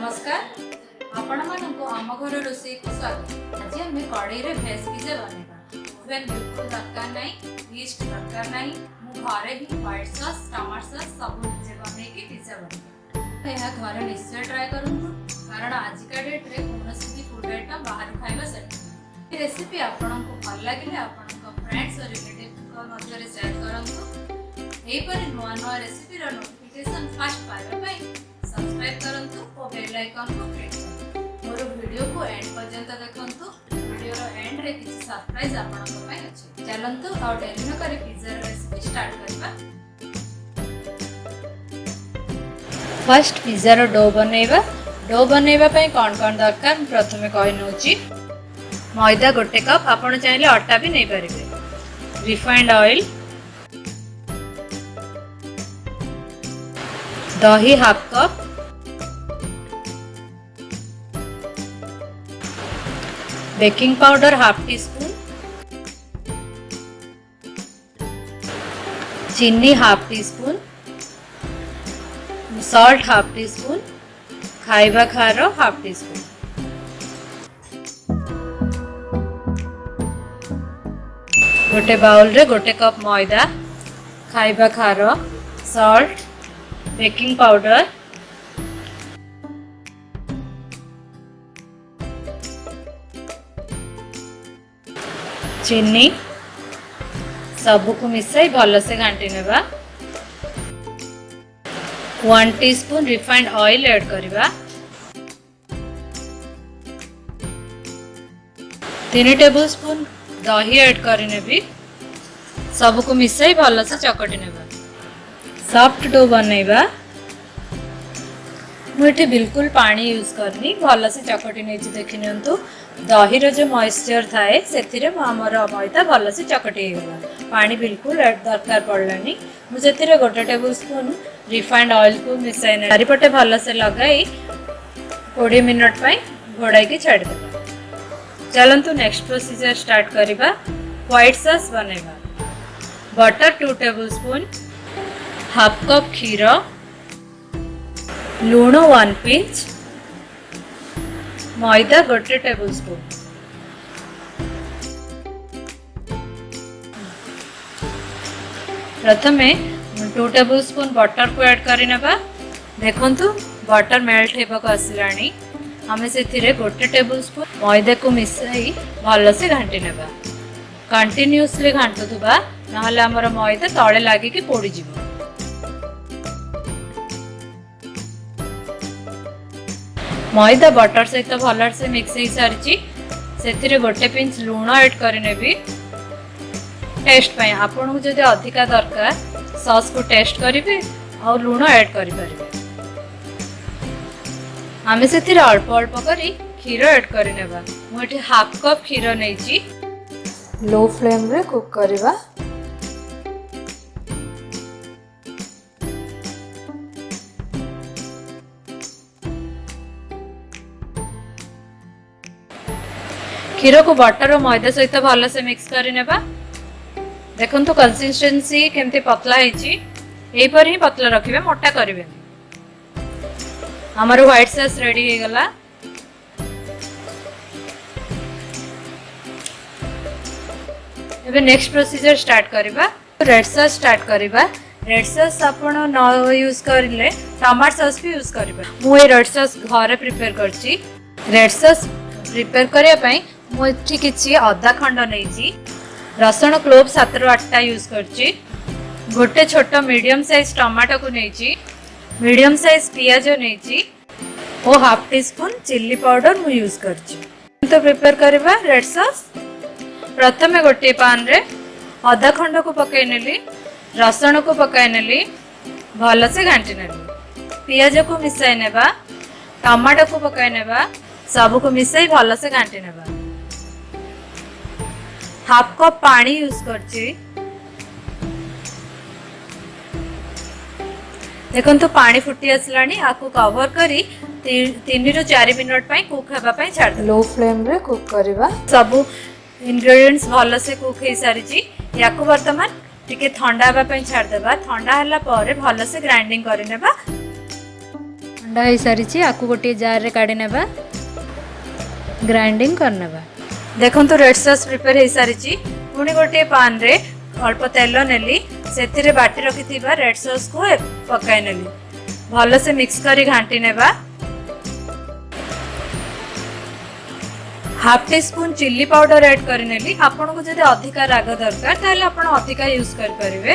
नमस्कार आपण मानक आम घर रोषे को स्वागत। आज आम कड़े में भेज पिज्जा बनेगा। ओवेन बिल्कुल दरकार नहीं, ईस्ट दरकार नहीं। मु घरे ही व्हाइट सॉस टमाटो सॉस सब निजे बनैकी पिज्जा बनेगा। यह घर निश्चय ट्राई करूँ कारण आजिका डेट रे कौनसी भी फूड आइटम बाहर खाइबा सेट। रेसिपी आपको भल लगे आपन फ्रेंड्स और रिलेटिव मध्य शेयर करंतु। एपरि नुआ नुआ रेसिपी रो नोटिफिकेशन फास्ट पाइबा सब्सक्राइब करंतु और बेल आइकन को क्लिक करंतु। मोर वीडियो को एंड पर्यंत देखंतु। वीडियो रो एंड रे किछि सरप्राइज आपन को पय अछि। चलंतु और डेरी न करी पिज्जा रेसिपी स्टार्ट करबा। फर्स्ट पिज्जा रो डो बनेबा पय कोन दरकार प्रथमे कहि नउची। मैदा गोटे कप, आपण चाहिले आटा भी नै परिबे। रिफाइंड ऑयल, दही half cup, baking powder half teaspoon, चीनी half teaspoon, salt half teaspoon, खाइबा खार हाफ टी स्पून। गोटे बाउल रे गोटे कप मैदा, खाइबा खार, सॉल्ट, बेकिंग पाउडर, चीनी सबू को मिसाई भल से घाटी नेबा। 1 टीस्पून रिफाइंड ऑयल ऐड करबा। 3 टेबलस्पून दही ऐड करनेबी। सबू को मिसाई भल से चकटी नेबा। सॉफ्ट डो बनैबा। मुझे बिल्कुल पानी यूज करनी, भल से चकटी नहीं देखी नियंतु। दही रो जो मॉइस्चर थाए से आमर मैदा भल से चकटी गला। पानी बिल्कुल दरकार पड़लानी। मुझे गोटे टेबल स्पून रिफाइंड ऑयल को मिसाई चारिपटे भल से लगाई 20 मिनट घोड़ाई की छाड़ देबा। चलंतु नेक्स्ट प्रोसीजर स्टार्ट करबा। व्हाइट सॉस बनैबा। Butter 2 tablespoon, half cup क्षीर, लूण 1 पिंच, मैदा गोटे टेबल स्पून। प्रथमे 2 टेबल स्पून बटर को ऐड करनेबा। देखंतु बटर मेल्ट हेबाक आसिलानी। आमे सेथिरे गोटे टेबल स्पून मैदा को मिसाई भल से घांटी नेबा। कंटिन्यूअसली घांटुथुबा नहले हमर मैदा तळे लागि कि पोड़ी जिवो। मैदा बटर सहित भल से मिक्स हो सारी। से गोटे पिंच लूण ऐड करनेबी टेस्ट पाई। आपन को जदि अधिका दरकार सॉस को टेस्ट करेंगे और लूण ऐड करें। आमे से अल्प अल्प करी क्षीर ऐड करनेबा। मुझे हाफ कप क्षीर नहीं। लो फ्लेम रे कुक करबा। क्षीर को बटर और मैदा सहित भल से मिक्स करनेबा। देखो तो कंसिस्टेंसी केमती पतला है पतला रखिबे, मोटा करिवे। हमारो व्हाइट सॉस रेडी हो गला। एबे नेक्स्ट प्रोसीजर स्टार्ट करबा। रेड सॉस स्टार्ट करबा। रेड सॉस आपण न यूज करले टमाटो सॉस भी यूज करबा। मु ए रेड सॉस घरे प्रिपेयर करची। रेड सॉस प्रिपेयर करिया पई मु एठी किछि अदा खंड नैची। रसुण क्लोव 7-8टा यूज करची। गोटे छोट मीडियम साइज टमाटो को नैची। मीडियम साइज पियाज नैची और half teaspoon chilli powder मु यूज करची। तो प्रिपेयर करबा रेड सॉस। प्रथमे गोटे पान रे अदा खंड को पकाई नेली, रसुण को पकाई नेली, भल से घांटी नेली। पियाज को मिसाई नेबा, टमाटो को पकाई नेबा, सब को मिसाई भल से घांटी नेबा। हाफ कप पानी यूज करची। देखो तो पानी फुटी आसलानी। आकु कवर करी 3 ରୁ 4 मिनट कुक हेबा पई छाड़ दे। लो फ्लेम रे कुक करबा। सब इंग्रेडिएंट्स भल से कुक हो सारी। याकु वर्तमान टिके ठंडा हेबा पई छाड़ देबा। ठंडा हला परे भल से ग्राइंडिंग करनेबा। ठंडा हो सारी आपको गोटे जार रे काढ़ी नेबा ग्राइंडिंग करने देखो तो रेड सॉस प्रिपेयर हो सारी पुणी गोटे पान रे अल्प तेल नेली से बाटी रखी रेड सॉस को पकाई नेली भल से मिक्स करी घांटी नेबा half teaspoon chilli powder add कर नेली आपन को जदि अधिका राग दरकार ताले आपन अधिका यूज कर परिवे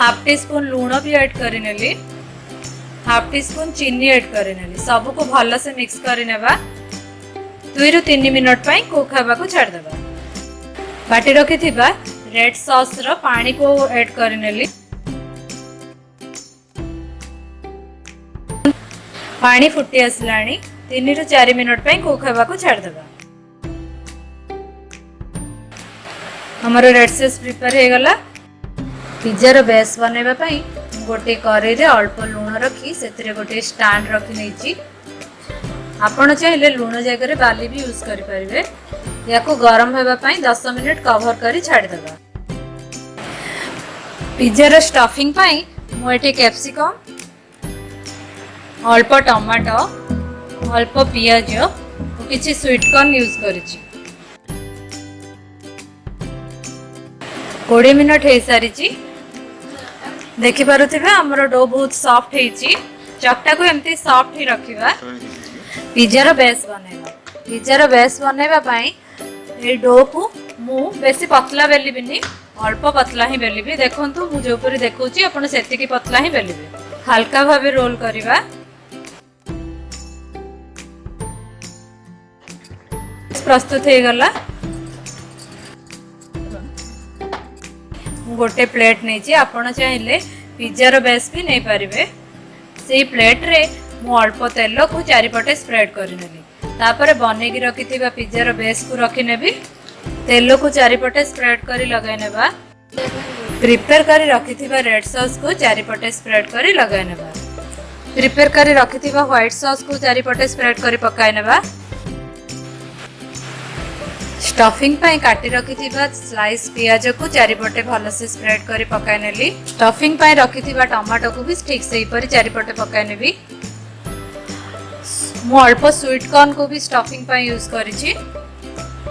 हाफ टी स्पून लूण भी ऐड कर नेली हाफ टी स्पून चीनी ऐड कर नेली सब को भल से मिक्स कर नेबा 2 ରୁ 3 मिनट पई कुक हवा को छाड़ देबा बाटी रखी थिबा रेड सॉस रो पानी को ऐड कर नेली पानी फुटी आसलानी 3 ରୁ 4 मिनट पई कुक हवा को छाड़ देबा हमर रेड सॉस प्रिपेयर हे गला पिज्जा रो बेस बनेबा पई गोटे कढ़ाई रे अल्प लूण रखी सेतरे गोटे स्टैंड रखी नेची आपण चाहिए लुण जगह बाली भी यूज कर परिवे या को गरम होबा पई 10 मिनिट कवर करी छाड़ देबा पिज्जा रो स्टफिंग पई मो एठी कैप्सिकम अल्प टमाटो अल्प पियाज और किछि स्वीट कॉर्न यूज करिछि 20 मिनट हे सारिछि देखि पारुथिबे हमर डो बहुत सॉफ्ट हेछि चकटा को एमती सॉफ्ट ही रखिबा पिज्जार बेस बनैबा पाई ए डो को मु बेसी पतला बेलिबिनी अल्प पतला ही बेलिबी देखंतु मु जो परि देखौची आपण सेति की पतला ही बेलिबी हल्का भाबे रोल करिबा प्रस्तुत हे गला मु गोटे प्लेट नै छी आपण चाहिले पिज्जार बेस भी नै परिबे सेही प्लेट रे मु अल्प तेल को चारिपटे स्प्रेड करनेली तापर बनेगी रखी पिज्जार बेस को रखी नेबी तेल को चारिपटे स्प्रेड करी लगाई नेबा प्रिपेयर करी रखी रेड सॉस को चारिपटे स्प्रेड करी लगाई नेबा प्रिपेयर करी रखी व्हाइट सॉस को चारिपटे स्प्रेड करी पकाई नेबा स्टफिंग पाई काटी रखी स्लाइस पियाज को चारिपटे भल से स्प्रेड करी पकाई नेली स्टफिंग पाई रखी टमाटो को भी ठीक से हीपरी चारिपटे पकाई नेबी मु अल्प स्वीट कॉर्न को भी स्टफिंग पाई यूज करिछि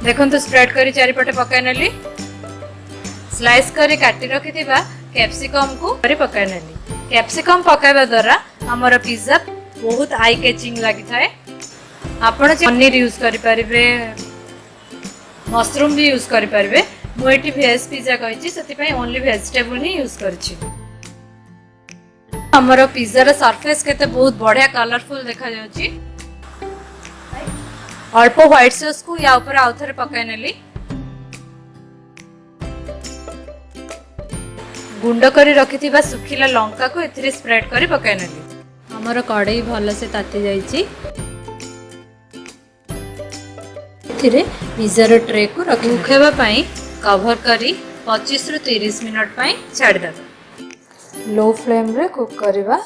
देखन तो स्प्रेड करी चारिपटे पकाई नेली स्लाइस करी काटी रखी कैप्सिकम को करी पकाई नेली कैप्सिकम पकाइबा द्वारा हमर पिज्जा बहुत आई कैचिंग लागि थाए आपण पनीर यूज करि परिबे मशरूम भी यूज करि परिबे मु एठी वेज पिज्जा कहिछि सेति पई ओनली वेजिटेबल ही यूज करछि हमर पिज्जा रो सरफेस केते बहुत बढ़िया कलरफुल देखा जाउछि अल्प व्हाइट सॉस को या ऊपर आउथरे पकाई नेली गुंड करी रखिथिबा सुखिला लंका को एथिरे स्प्रेड करी पकाई नेली हमर कढ़ई भल से ताती जाईछि एथिरे पिज्जा रो ट्रे को रखि उखेबा पई कवर करी 25 ରୁ 30 मिनट पई छाड़ देबा लो फ्लेम रे कुक करबा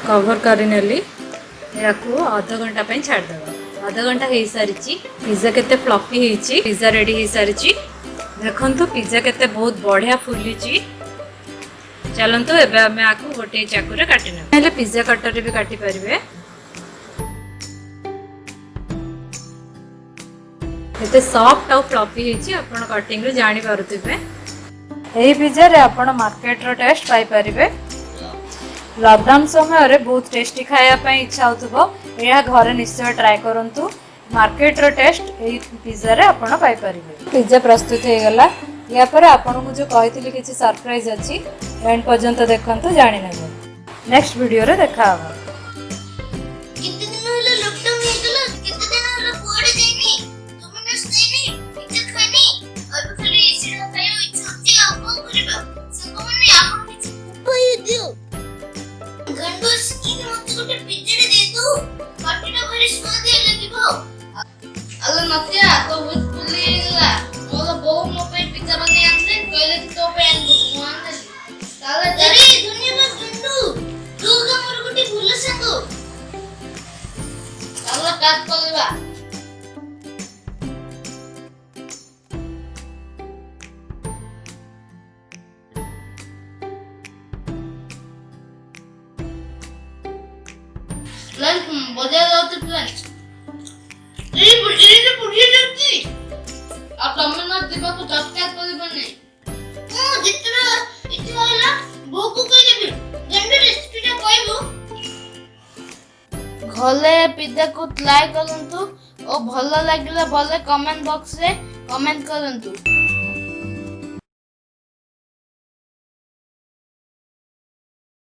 कवर करी नेली याकू आधा घंटा पई छाड़ देबा आधा घंटा हे सारिची पिज्जा केते फ्लफी हेची पिज्जा रेडी हे सारिची देखंतु पिज्जा केते बहुत बढ़िया फुलीची चलंतु एबे हमें आकू गोटे चाकू रे काटी ने पहले पिज्जा कटर रे भी काटी परिबे केते सॉफ्ट और फ्लफी हेची आपण कटिंग रे जानि पारुथिबे एही पिज्जा रे आपण मार्केट रो टेस्ट पाई परिबे लॉकडाउन समय रे बहुत टेस्टी खाया पई इच्छा होतबो एहा घरे निश्चय ट्राई करंतु मार्केट रो टेस्ट एही पिज्जा रे आपण पाई परिबे पिज्जा प्रस्तुत हे गला या पर आपण को जो कहितली किछि सरप्राइज अछि एंड पर्यंत देखंतु जानि नेबो नेक्स्ट वीडियो रे देखा हबो कितने दिन होला लॉकडाउन हे गला कितने दिन होला पुआड़े जाइनी तुमने सैनी पिज्जा खानी और खाली इसीरा खायो इच्छा होती आपको करबा संगमने आपण किछि उपाय दियो गंडो स्किन मत गोटे पिज्जा दे दो पाटीटा भारी स्वादिया लागिबो अगर नथिया तो विथ फुली गला मोला बहु मो पे पिज्जा बने आनले कहले कि तो पे आनबो आनले ताला अरे धन्यवाद गंडू तू का मोर गोटे भूल संगो ताला काट करबा लंच बजा जाते लंच ये पुड़िया जाती अब तमन ना दिबा को चक्कर करबा नहीं ओ जितना इतना होला भोकु कई देबी जेंडर रेसिपीटा कहबो घले पिज्जा को ट्राई करंतु और भलो लागिला भले कमेंट बॉक्स रे कमेंट करंतु।